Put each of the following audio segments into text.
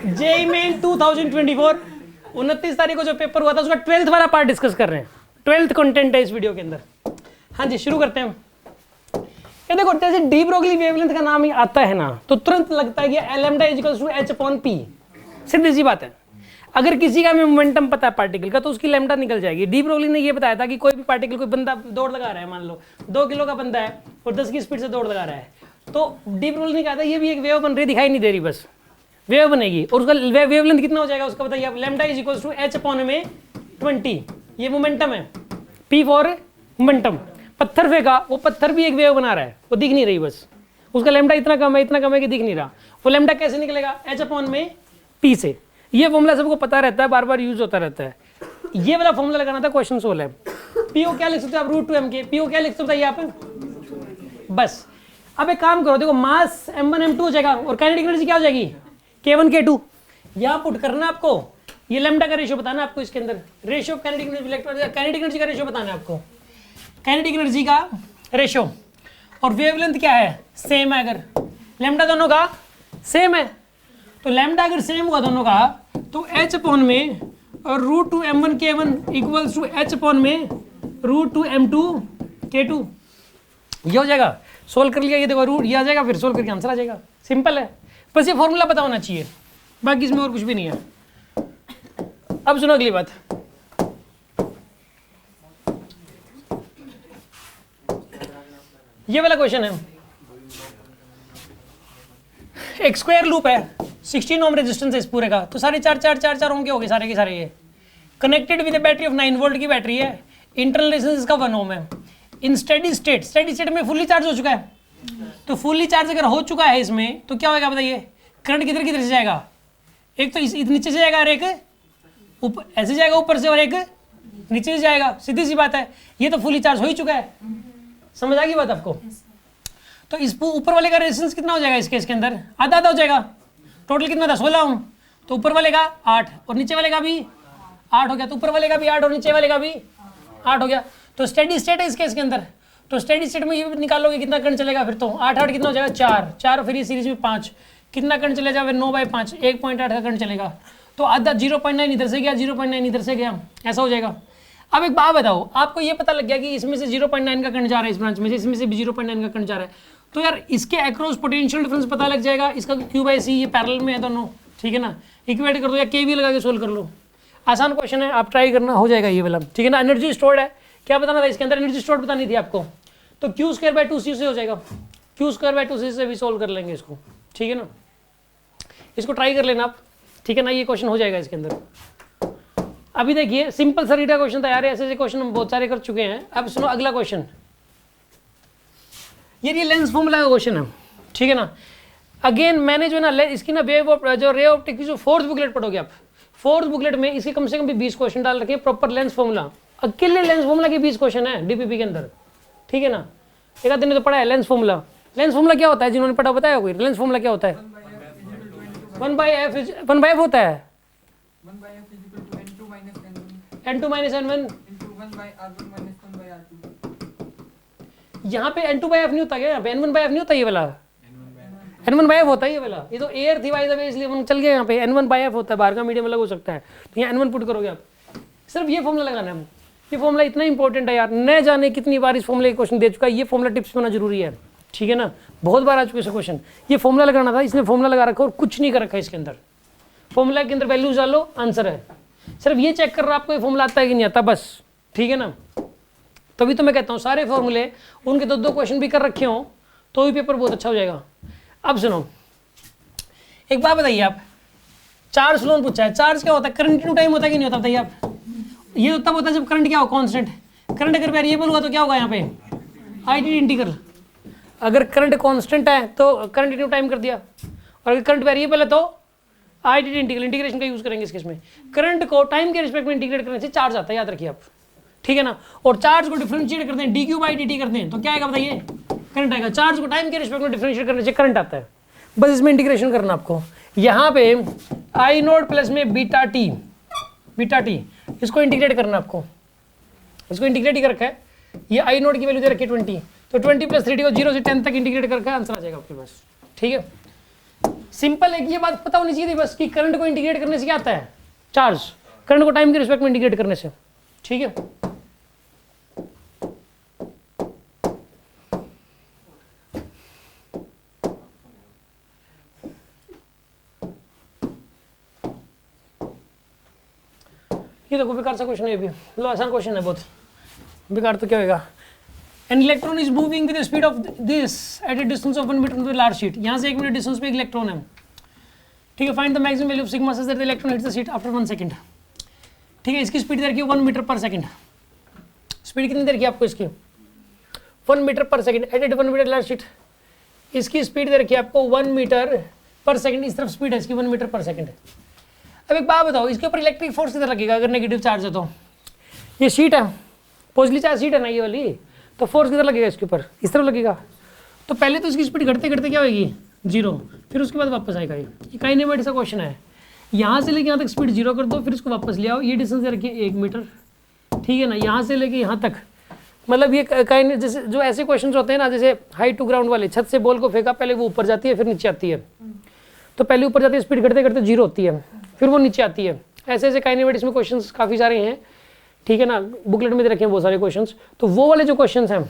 JEE main 2024 29 तारीख को जो पेपर हुआ था उसका 12th वाला पार्ट डिस्कस कर रहे हैं। 12th कंटेंट है इस वीडियो के अंदर। हाँ जी, शुरू करते हैं। ये देखो, जैसे डी ब्रोगली वेवलेंथ का नाम ही आता है ना, तो तुरंत लगता है कि lambda equals to h upon p। सीधी सी बात है। अगर किसी का मोमेंटम पता है पार्टिकल का तो उसकी लैम्डा निकल जाएगी। डी ब्रोगली ने ये बताया था कि कोई भी पार्टिकल, कोई बंदा दौड़ लगा रहा है, मान लो 2 किलो का बंदा है और 10 की स्पीड से दौड़ लगा रहा है, तो डी ब्रोगली ने कहा था ये भी एक वेव बन रही, दिखाई नहीं दे रही, बस वेव बनेगी। और उसका वेवलेंथ कितना हो जाएगा उसका बताइए आप। Lambda is equals to h upon में 20। ये मोमेंटम है, p फॉर मोमेंटम। पत्थर फेंका, वो पत्थर भी एक वेव बना रहा है, वो दिख नहीं रही, बस उसका लैम्डा इतना कम है कि दिख नहीं रहा। वो लैम्डा कैसे निकलेगा? h अपॉन में p से। ये फॉर्मूला सबको पता रहता है, बार बार यूज होता रहता है। ये वाला फॉर्मूला लगाना था, क्वेश्चन सोल्व है। पीओ क्या लिख सकते हो आप? √2m के। पीओ क्या लिख सकते हो बताइए आप? बस अब एक काम करो, देखो मास m1 m2 हो जाएगा और काइनेटिक एनर्जी क्या हो जाएगी? k1 k2। यहाँ पुट करना आपको, ये लैम्डा का रेशियो बताना आपको, इसके अंदर ratio kinetic energy, kinetic energy का रेशियो बताना है आपको, काइनेटिक एनर्जी का रेशियो। और वेवलेंथ क्या है? सेम है। अगर लैम्डा दोनों का सेम है तो लैम्डा अगर सेम हुआ दोनों का तो h अपॉन में और √2m1 k1 equals to h upon में √2m2 k2। ये हो जाएगा। सोल्व कर लिया, ये देखो रूट ये आ जाएगा, फिर सोल्व करके आंसर आ जाएगा। सिंपल है, बस ये फॉर्मूला पता होना चाहिए, बाकी इसमें और कुछ भी नहीं है। अब सुनो अगली बात। ये वाला क्वेश्चन है, एक स्क्वायर लूप है, 16 ओम रेजिस्टेंस है इस पूरे का, तो सारे 4 ओम के हो गए सारे के सारे। ये connected with battery of 9 volt की बैटरी है, इंटरनल रेजिस्टेंस इसका 1 ओम है। इन स्टेडी स्टेट में फुल्ली चार्ज हो चुका है। तो फुल्ली चार्ज अगर हो चुका है इसमें तो क्या होगा बताइए? करंट किधर से जाएगा? एक तो नीचे से जाएगा और एक ऊपर, ऐसे जाएगा ऊपर से, और एक नीचे से जाएगा। सीधी सी बात है, ये तो फुल्ली चार्ज हो ही चुका है। समझ आ गई बात आपको? तो इस ऊपर वाले का रेजिस्टेंस कितना हो जाएगा? इसके अंदर आधा हो जाएगा। टोटल कितना था? 16 ओम। तो ऊपर वाले का 8 और नीचे वाले का भी 8 हो गया। तो ऊपर वाले का भी 8 और नीचे वाले का भी 8 हो गया। तो स्टेडी स्टेट है इसके अंदर। तो स्टेडी स्टेट में ये निकालोगे कितना करंट चलेगा फिर, तो 8 कितना हो जाएगा? 4 फिर ये सीरीज में 5, कितना करंट चलेगा? फिर 9/5 1.8 का करंट चलेगा। तो आधा 0.9 इधर से गया, 0.9 इधर से गया, ऐसा हो जाएगा। अब एक बात बताओ, आपको ये पता लग गया कि इसमें से 0.9 का करंट जा रहा है, इस ब्रांच में से, इसमें से भी 0.9 का करंट जा रहा है, तो यार इसके अक्रॉस पोटेंशियल डिफरेंस पता लग जाएगा। इसका Q/C ये पैरेलल में है दोनों, ठीक है ना? इक्वेट कर दो या KVL लगा के सोल्व कर लो। आसान क्वेश्चन है, आप ट्राई करना, हो जाएगा ये वाला, ठीक है ना? एनर्जी स्टोर्ड है, क्या बताना था इसके अंदर? एनर्जी स्टोर्ड बतानी थी आपको। तो Q²/2c से हो जाएगा। Q²/2c से भी सोल्व कर लेंगे इसको, ठीक है ना? इसको ट्राई कर लेना आप, ठीक है ना? ये क्वेश्चन हो जाएगा इसके अंदर। अभी देखिए सिंपल सर्किट का क्वेश्चन था यार, ऐसे क्वेश्चन हम बहुत सारे कर चुके हैं। अब सुनो अगला क्वेश्चन, ये लेंस फॉर्मूला का क्वेश्चन है, ठीक है ना? अगेन मैंने जो ना इसकी ना वेव ऑफ जो रे ऑप्टिक्स की जो 4th बुकलेट पढ़ोगे आप, 4th बुकलेट में इसके कम से कम भी 20 क्वेश्चन डाल रखे हैं। प्रॉपर लेंस फॉर्मूला, अकेले लेंस फॉर्मूला के 20 क्वेश्चन है DPP के अंदर, ठीक है ना? एक आध दिन तो पढ़ा है लेंस फॉर्मूला। लेंस फॉर्मूला क्या होता है? जिन्होंने पढ़ा बताया कोई? लेंस फॉर्मूला क्या होता है? 1/f होता है, n2 - n1। यहाँ पे n2/f नहीं होता क्या? यहाँ पे n1/f नहीं होता? ये वाला n1/f होता है ये वाला। ये तो एयर थी बाय द वे, इसलिए हम चल गए यहाँ पे। n1/f होता है, बाहर का मीडियम अलग हो सकता है, तो यहाँ n1 पुट करोगे आप। सिर्फ ये फॉर्मूला लगाना है। ये फॉर्मूला इतना इंपॉर्टेंट है यार, न जाने कितनी बार इस फॉर्मूले का क्वेश्चन दे चुका है। ये फॉर्मूला टिप्स होना जरूरी है, ठीक है ना? बहुत बार आ चुके हैं क्वेश्चन। ये फॉर्मूला लगाना था, इसने फॉर्मूला लगा रखा और कुछ नहीं कर रखा है इसके अंदर। फॉर्मूला के अंदर वैल्यूज डालो, आंसर है। सिर्फ ये चेक कर रहा आपको ये फॉर्मूला आता है कि नहीं आता, बस, ठीक है ना? तभी तो मैं कहता हूँ सारे फॉर्मूले उनके 2-2 क्वेश्चन भी कर रखे हो तो भी पेपर बहुत अच्छा हो जाएगा। अब सुनो एक बात बताइए आप, चार्ज फ्लो पूछा है। चार्ज क्या होता है? करंट टू टाइम होता है कि नहीं होता बताइए आप? ये तब होता है जब करंट क्या हो? कांस्टेंट। करंट अगर वेरिएबल हुआ तो क्या होगा यहाँ पे? IT integral. अगर करंट कांस्टेंट है तो करंट इनटू टाइम कर दिया, और अगर करंट वेरिएबल है तो IT इंटीग्रल, इंटीग्रेशन का यूज करेंगे इसके। इसमें करंट को टाइम के रिस्पेक्ट में इंटीग्रेट करने से चार्ज आता है, याद रखिए आप, ठीक है ना? और चार्ज को डिफरेंशिएट करते हैं, dQ/dt करते हैं, तो क्या आएगा बताइए? करंट आएगा। चार्ज को टाइम के रिस्पेक्ट में डिफरेंशिएट करने से करंट आता है। बस इसमें इंटीग्रेशन करना आपको। यहाँ पे I0 प्लस में बीटा टी, इसको इंटीग्रेट करना आपको। इसको इंटीग्रेट ही कर रखा है। ये I0 की वैल्यू दे रखी है 20, तो 20 + 3t को 0 से 10 तक इंटीग्रेट करके आंसर आ जाएगा आपके पास, ठीक है? सिंपल है कि ये बात पता होनी चाहिए थी बस कि करंट को इंटीग्रेट करने से क्या आता है, चार्ज। करंट को टाइम के रिस्पेक्ट में इंटीग्रेट करने से, ठीक है। ये देखो बेकार सा क्वेश्चन है, भी मतलब आसान क्वेश्चन है बहुत, बेकार तो क्या होगा। An electron is moving with the speed of this at a distance of 1 metre from the large sheet. यहाँ से 1 मीटर डिस्टेंस पे एक इलेक्ट्रॉन है, ठीक है। Find the maximum value of sigma such that the electron hits the sheet after 1 second, ठीक है। इसकी स्पीड दे रखी है 1 मीटर पर सेकंड। स्पीड कितनी दे रखी है आपको इसकी, 1 मीटर पर सेकंड एट ए 1 मीटर लार्ज शीट। इसकी स्पीड दे रखी है आपको 1 मीटर पर सेकंड, इस तरफ स्पीड है इसकी 1 मीटर पर सेकंड। अब एक बात बताओ, इसके ऊपर इलेक्ट्रिक फोर्स किधर लगेगा अगर नेगेटिव चार्ज है तो? ये शीट है, पॉजिटिव चार्ज शीट है ना ये वाली, तो फोर्स किधर लगेगा इसके ऊपर, इस तरफ लगेगा। तो पहले तो इसकी स्पीड घटते घटते क्या होगी, 0, फिर उसके बाद वापस आएगा। ये काइनेमेटिक्स का क्वेश्चन है। यहाँ से लेके यहाँ तक स्पीड 0 कर दो, फिर इसको वापस ले आओ। ये डिस्टेंस रखिए 1 मीटर, ठीक है ना। यहाँ से लेके यहाँ तक, मतलब ये काइने जैसे जो ऐसे क्वेश्चन होते हैं ना, जैसे हाइट टू ग्राउंड वाले, छत से बॉल को फेंका, पहले वो ऊपर जाती है फिर नीचे आती है। तो पहले ऊपर जाती है, स्पीड घटते घटते 0 होती है, फिर वो नीचे आती है। ऐसे ऐसे काइनेमेटिक्स में क्वेश्चंस काफ़ी सारे हैं, ठीक है ना। बुकलेट में रखे हैं बहुत सारे क्वेश्चंस। तो वो वाले जो क्वेश्चंस हैं,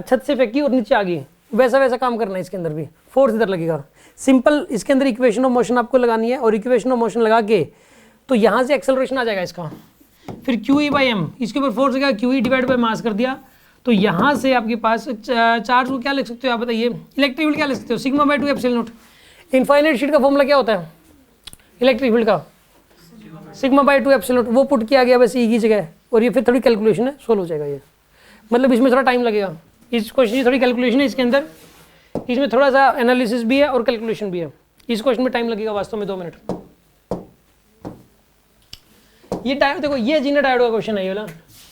छत से फेंकी और नीचे आ गई, वैसा वैसा काम करना है इसके अंदर भी। फोर्स इधर लगेगा, सिंपल। इसके अंदर इक्वेशन ऑफ मोशन आपको लगानी है, और इक्वेशन ऑफ मोशन लगा के तो यहाँ से एक्सेलरेशन आ जाएगा इसका, फिर QE/m, इसके ऊपर फोर्स लगेगा, QE डिवाइड बाय मास कर दिया। तो यहाँ से आपके पास चार्ज को क्या लिख सकते हो आप बताइए, इलेक्ट्रिक फील्ड क्या लिख सकते हो, सिग्मा/2 एप्सिलॉन नॉट। इनफाइनाइट शीट का फॉर्मूला क्या होता है इलेक्ट्रिक फील्ड का, सिग्मा/2 एप्सिलॉन नॉट। वो पुट किया गया बस E की जगह, और ये फिर थोड़ी कैलकुलेशन है, सोल्व हो जाएगा ये। मतलब इसमें थोड़ा टाइम लगेगा, इस क्वेश्चन की थोड़ी कैलकुलेशन है इसके अंदर, इसमें थोड़ा सा एनालिसिस भी है और कैलकुलेशन भी है। इस क्वेश्चन में टाइम लगेगा वास्तव में 2 मिनट। ये डायोड देखो, ये जीना डायोड का क्वेश्चन है, ये वाला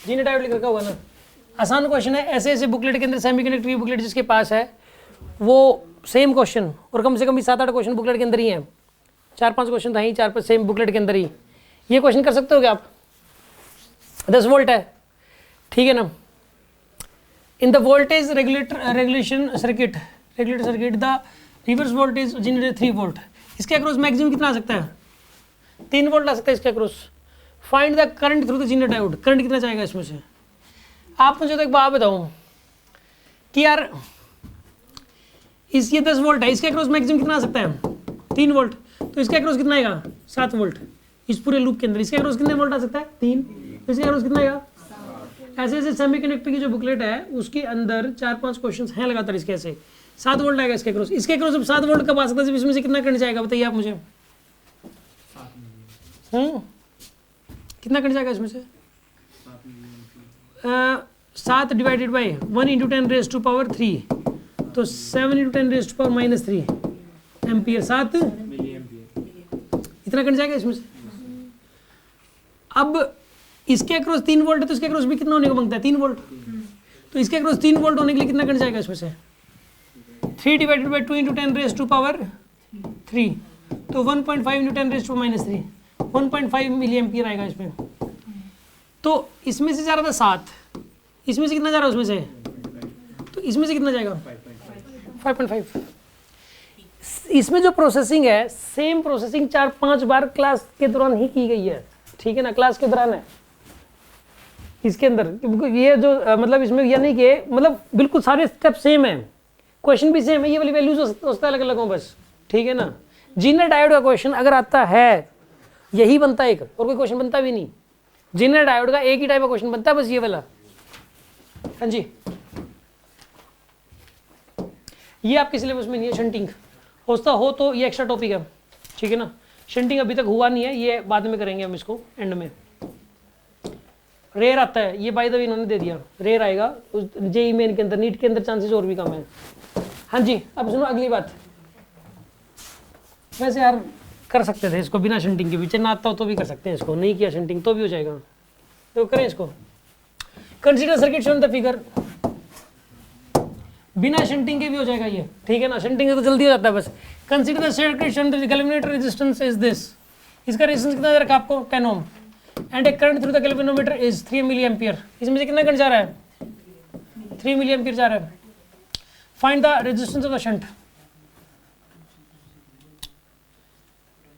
जीना डायोड लिख रखा हुआ ना, आसान क्वेश्चन है। ऐसे ऐसे बुकलेट के अंदर, सेमीकंडक्टर की बुकलेट जिसके पास है वो सेम क्वेश्चन, और कम से कम 7-8 क्वेश्चन बुकलेट के अंदर ही हैं, 4-5 क्वेश्चन था ही, 4-5 सेम बुकलेट के अंदर ही। ये क्वेश्चन कर सकते हो क्या आप? 10 वोल्ट है, ठीक है ना। In the voltage regulator circuit the reverse voltage generate 3 volt. इसके अक्रॉस मैक्सिमम कितना आ सकता है, 3 वोल्ट आ सकता है इसके across. Find the current through the zener diode, current कितना जाएगा इसमें से। आप मुझे तो एक बात बताओ कि यार ये 10 वोल्ट है, इसके अक्रॉस मैक्सिमम कितना आ सकता है, 3 वोल्ट। तो इसके अक्रॉस कितना आएगा, 7 वोल्ट। इस पूरे लूप के अंदर इसके अक्रॉस कितने वोल्ट आ सकता है, 3। इसके अक्रॉस कितना आएगा। ऐसे ऐसे सेमीकंडक्टर की जो बुकलेट है उसके अंदर 4-5 क्वेश्चन हैं लगातार इसके, ऐसे 7 वोल्ट आएगा इसके अक्रॉस। इसके अक्रॉस अब 7 वोल्ट कब आ सकता है, इसमें से कितना करंट जाएगा बताइए आप मुझे। कितना करंट जाएगा इसमें से, 7 डिवाइडेड बाई 1 × 10⁻³ तो 7 × 10⁻³ एम्पियर, 7 इतना करंट जाएगा इसमें से। अब इसके अक्रॉस 3 वोल्ट है, तो इसके अक्रॉस भी कितना होने को मांगता है, 3 वोल्ट। तो इसके अक्रॉस 3 वोल्ट होने के लिए कितना करंट जाएगा इसमें से, 3 डिवाइडेड बाई 2 × 10⁻³ तो 1.5 × 10⁻³ 1.5 मिली एम्पियर आएगा इसमें। तो इसमें से जा रहा था 7, इसमें से कितना जा रहा है उसमें से, तो इसमें से कितना जाएगा 5.5। इसमें जो प्रोसेसिंग है, सेम प्रोसेसिंग 4-5 बार क्लास के दौरान ही की गई है, ठीक है ना, क्लास के दौरान है इसके अंदर। ये जो मतलब इसमें यह नहीं कि मतलब बिल्कुल सारे स्टेप सेम है, क्वेश्चन भी सेम है, ये वाली वैल्यूज उसका अलग अलग हो बस, ठीक है ना। जीनर डायोड का क्वेश्चन अगर आता है यही बनता है एक, और कोई क्वेश्चन बनता भी नहीं। जीनर डायोड का एक ही टाइप का क्वेश्चन बनता है बस ये वाला। हाँ जी, ये आपके सिलेबस में नहीं है। शंटिंग होता हो तो ये एक्स्ट्रा टॉपिक है, ठीक है ना। शंटिंग अभी तक हुआ नहीं है, ये बाद में करेंगे हम इसको एंड में। रेयर आता है ये, बाय द वे इन्होंने दे दिया, रेयर आएगा जेई मेन के अंदर, नीट के अंदर चांसेस और भी कम है। हाँ जी, अब सुनो अगली बात। वैसे यार कर सकते थे इसको बिना शंटिंग के, पीछे ना आता हो तो भी कर सकते हैं इसको, नहीं किया शंटिंग तो भी हो जाएगा, तो करें इसको। Consider circuit shown the figure, बिना शंटिंग के भी हो जाएगा ये, ठीक है ना। शंटिंग से तो जल्दी हो जाता है बस। Consider the circuit shown the galvanometer resistance is this, इसका रेजिस्टेंस कितना दे रखा आपको 10 ohm, and a current through the galvanometer is 3 milliampere. इसमें से कितना करंट जा रहा है, 3 मिली एम्पियर जा रहा है। Find the resistance of the shunt,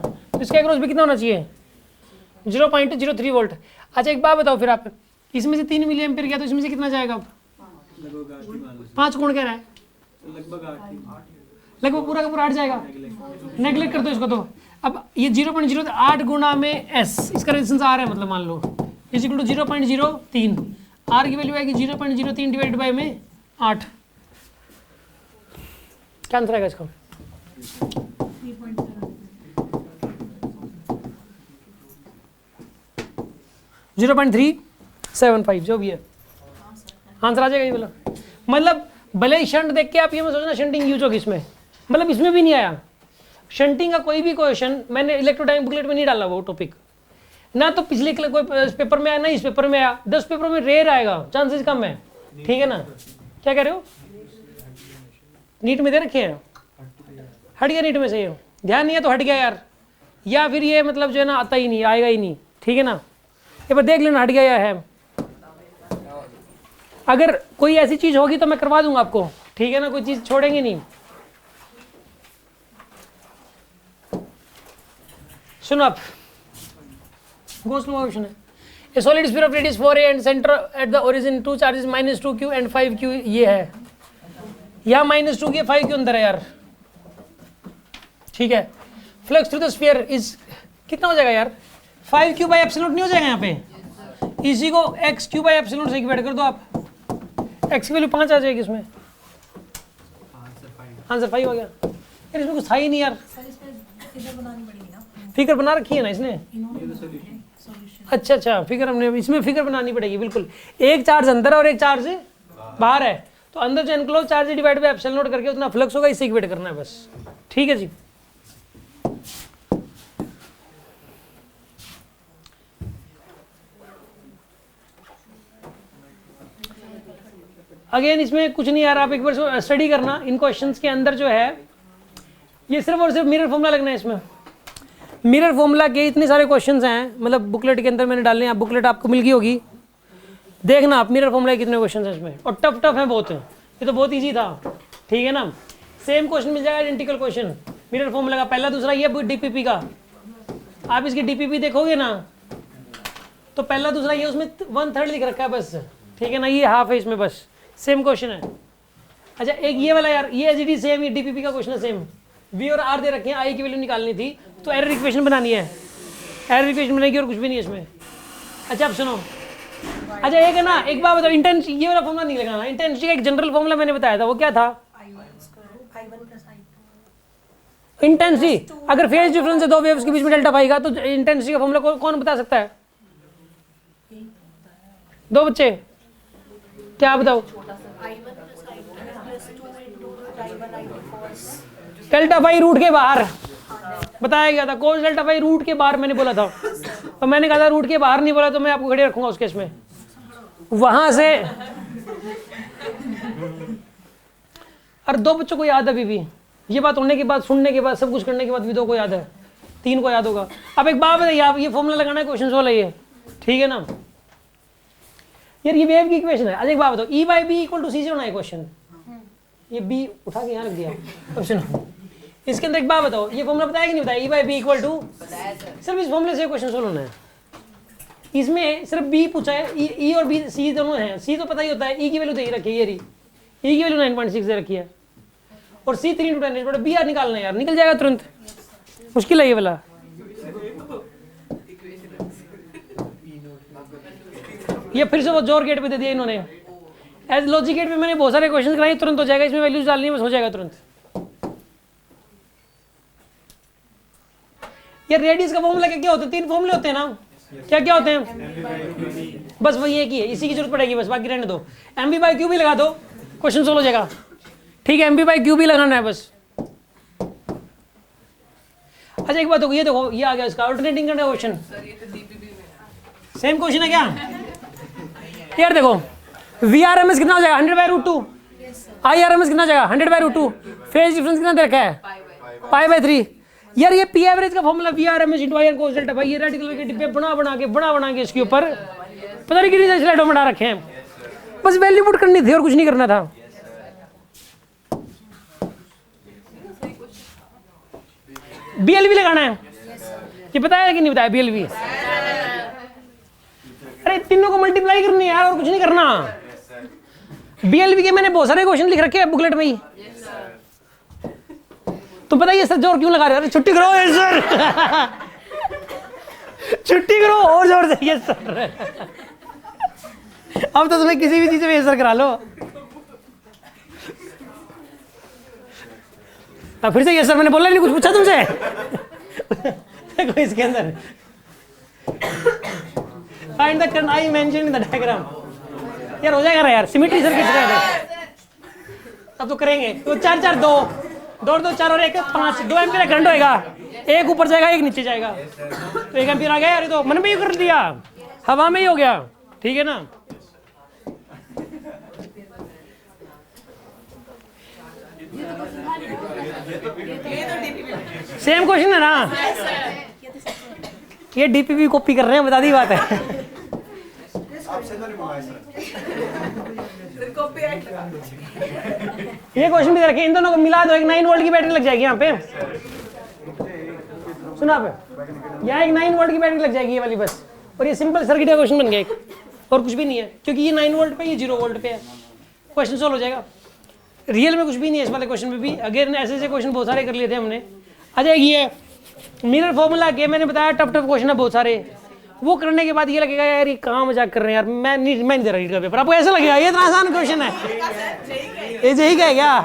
तो इसके अक्रॉस भी कितना होना चाहिए 0.03 वोल्ट। अच्छा एक बात बताओ फिर आप, इसमें से 3 मिली एम्पीयर गया तो इसमें से कितना जाएगा अब? 5 कौन कह रहा है? लगभग पूरा का पूरा 8 जाएगा। नेगलेक्ट कर दो इसको। तो अब ये 0.08 गुना में एस, इसका रेजिस्टेंस आर है, मतलब मान लो इज इक्वल टू 0.03, आर की वैल्यू आएगी 0.03 डिवाइड बाय में 8। क्या आंसर आएगा इसका? 0.375 जो भी है आंसर आ जाएगा ये वाला। मतलब भले ही शंट देख के आप ये मत सोचना शंटिंग यूज होगी इसमें, मतलब इसमें भी नहीं आया शंटिंग का कोई भी क्वेश्चन। मैंने इलेक्ट्रोडायनेमिक बुकलेट में नहीं डाला वो टॉपिक, ना तो पिछले कोई पेपर में आया ना इस पेपर में आया। 10 पेपर में रेयर आएगा, चांसेस कम है, ठीक है ना? क्या कह रहे हो? नीट में दे रखे हैं, हट गया नीट में से, ध्यान नहीं है तो हट गया यार, या फिर ये मतलब जो है ना आता ही नहीं, आएगा ही नहीं, ठीक है ना? ये बार देख लेना हट गया या है। अगर कोई ऐसी चीज होगी तो मैं करवा दूंगा आपको, ठीक है ना? कोई चीज छोड़ेंगे नहीं। सुनो आप, गो स्लो क्वेश्चन है। ए solid sphere of radius 4a and centre at the origin 2 charges -2q and 5q, ये है यहाँ -2q 5q अंदर है यार, ठीक है? Flux through the sphere is कितना हो जाएगा यार? 5q बाई एप्सिलॉन नहीं हो जाएगा यहाँ पे? इसी को xq बाई एप्सिलॉन से इक्वेट कर दो आप, x की वैल्यू 5 आ जाएगी इसमें, आंसर 5 हो गया। यार इसमें कुछ था ही नहीं यार, फिगर बना रखी है ना इसने। अच्छा फिगर हमने इसमें फिगर बनानी पड़ेगी बिल्कुल। एक चार्ज अंदर है और एक चार्ज बाहर है, तो अंदर जो एनक्लोज चार्ज है डिवाइड बाय एप्सिलॉन नॉट करके उतना फ्लक्स होगा, इससे इक्वेट करना है बस, ठीक है जी। अगेन इसमें कुछ नहीं यार, आप एक बार स्टडी करना इन क्वेश्चंस के अंदर जो है, ये सिर्फ और सिर्फ मिरर फॉर्मूला लगना है इसमें। मिरर फॉर्मूला के इतने सारे क्वेश्चंस हैं, मतलब बुकलेट के अंदर मैंने डालने हैं, बुकलेट आपको मिल गई होगी, देखना आप मिरर फॉर्मूला के कितने क्वेश्चंस हैं इसमें, और टफ है बहुत, ये तो बहुत इजी था, ठीक है ना? सेम क्वेश्चन मिल जाएगा, आइडेंटिकल क्वेश्चन मिरर फॉर्मूला का, पहला दूसरा ये डीपीपी का, आप इसकी डीपीपी देखोगे ना तो पहला दूसरा ये, उसमें 1/3 लिख रखा है बस, ठीक है ना? ये हाफ है इसमें बस, सेम क्वेश्चन है। अच्छा एक ये वाला यार, ये एचडी सेम, ये डीपीपी का क्वेश्चन है सेम, वी और आर दे रखे हैं, आई की वैल्यू निकालनी थी तो एरर इक्वेशन बनानी है, एरर इक्वेशन बनाएगी और कुछ भी नहीं है इसमें। अच्छा अब सुनो, अच्छा एक है ना, एक बात बताओ, इंटेंसिटी ये वाला फॉर्मूला नहीं लगाना, इंटेंसिटी का एक जनरल फॉर्मूला मैंने बताया था, वो क्या था? इंटेंसिटी, अगर फेज डिफरेंस है दो वेव्स के बीच में डेल्टा पाई का, तो इंटेंसिटी का फॉर्मूला कौन बता सकता है? दो बच्चे क्या बताओ? डेल्टा पाई रूट के बाहर बताया गया था, कोस डेल्टा पाई रूट के बाहर मैंने बोला था, और मैंने कहा था रूट के बाहर नहीं बोला तो मैं आपको खड़े रखूंगा उस केस में, वहां से। और दो बच्चों को याद है अभी भी, ये बात होने के बाद, सुनने के बाद, सब कुछ करने के बाद भी दो को याद है, 3 को याद होगा। अब एक बात बताइए आप, ये फॉर्मूला लगाना है क्वेश्चन वाला ये, ठीक है ना यार? ये वेव की इक्वेशन है। अच्छा एक बात बताओ, E by B equal to C से होना है क्वेश्चन, ये बी उठा के यहाँ रख दिया। अब सुनो इसके अंदर एक बात बताओ, ये फॉर्मूला बताया कि नहीं बताया? E by B equal to, सिर्फ इस फॉर्मूले से क्वेश्चन सोल्व होना है। इसमें सिर्फ बी पूछा है, ई और बी, सी दोनों हैं, सी तो पता ही होता है, ई की वैल्यू दे रखी है, ये रही ई की वैल्यू 9.6 दे रखी है, और सी 3 × 10 बी आर निकालना है यार, निकल जाएगा तुरंत, मुश्किल है ये वाला। ये फिर से वो जोर गेट पे दे दिया इन्होंने, एज लॉजिक गेट पे मैंने बहुत सारे क्वेश्चन कराए, तुरंत हो जाएगा, इसमें वैल्यूज डालनी है बस, हो जाएगा तुरंत। ये रेडियस का फॉर्मूला क्या होता है? 3 फॉर्मूले होते हैं ना, क्या क्या होते हैं? बस वही एक ही है, इसी की जरूरत पड़ेगी बस, बाकी रहने दो। एम बी बाई क्यू भी लगा दो, क्वेश्चन सोल्व हो जाएगा। ठीक है, एम बी बाई क्यू भी लगाना है बस। अच्छा एक बात हो, ये देखो ये आ गया इसका alternating current question, same question है क्या यार? देखो वी आर एम एस कितना हो जाएगा? 100/√2। आई आर एम एस कितना हो जाएगा? 100/√2। फेज डिफरेंस कितना दे रखा है? π/3। यार ये पी एवरेज का formula V R M S into I R cos delta, भाई ये रेडिकल के डिब्बे बना के इसके ऊपर पता नहीं कितनी स्लाइडों में डाल रखे हैं। बस वैल्यू पुट करनी थी और कुछ नहीं करना था। बीएलवी लगाना है, ये पता है कि नहीं बताया? बीएलवी, अरे तीनों को मल्टीप्लाई करनी है यार, और कुछ नहीं करना। बीएलवी के मैंने बहुत सारे क्वेश्चन लिख रखे हैं बुकलेट में ही। तो पता है सर जोर क्यों लगा रहे हो? अरे छुट्टी करो सर छुट्टी करो और जोर से। यस सर अब तो तुम्हें किसी भी चीज में सर करा लो। फिर से यस सर, मैंने बोला नहीं, कुछ पूछा तुमसे? देखो इसके अंदर find the current I mention in the diagram. यार हो जाएगा यार, सिमेट्री सर्किट है। अब तो करेंगे तो 4 4 2 2 2 4 और 1 5, 2 एम्पीयर करंट होएगा, एक ऊपर जाएगा एक नीचे जाएगा, तो 1 एम्पीयर आ गया यार। तो मन में ही कर दिया, हवा में ही हो गया, ठीक है ना? सेम क्वेश्चन है ना? ये डीपीपी कॉपी कर रहे हैं, बता दी बात है। ये क्वेश्चन भी रखे, इन दोनों को मिला दो, एक 9 वोल्ट की बैटरी लग जाएगी यहाँ पे। सुना आप, यहाँ एक 9 वोल्ट की बैटरी लग जाएगी ये वाली बस, और ये सिंपल सर्किट का क्वेश्चन बन गया एक, और कुछ भी नहीं है, क्योंकि ये 9 वोल्ट पे, ये 0 वोल्ट पे है। क्वेश्चन सोल्व हो जाएगा। रियल में कुछ भी नहीं है इस वाले क्वेश्चन में भी। अगेन ऐसे क्वेश्चन बहुत सारे कर लिए थे हमने। आ जाएगी ये मिरर फॉर्मूला के, मैंने बताया टफ क्वेश्चन है बहुत सारे। वो करने के बाद ये लगेगा यार ये कहाँ मजाक कर रहे हैं यार, मैं नहीं दे रहा रीड का पेपर। आपको ऐसा लगेगा ये इतना आसान क्वेश्चन है, ये यही का है क्या?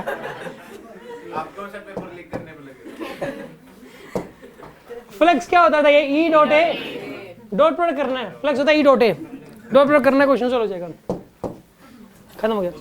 फ्लक्स क्या होता था? ये E dot A, dot product करना है, फ्लक्स होता है E dot A, dot product करना है, क्वेश्चन सोल्व हो जाएगा, खत्म हो गया।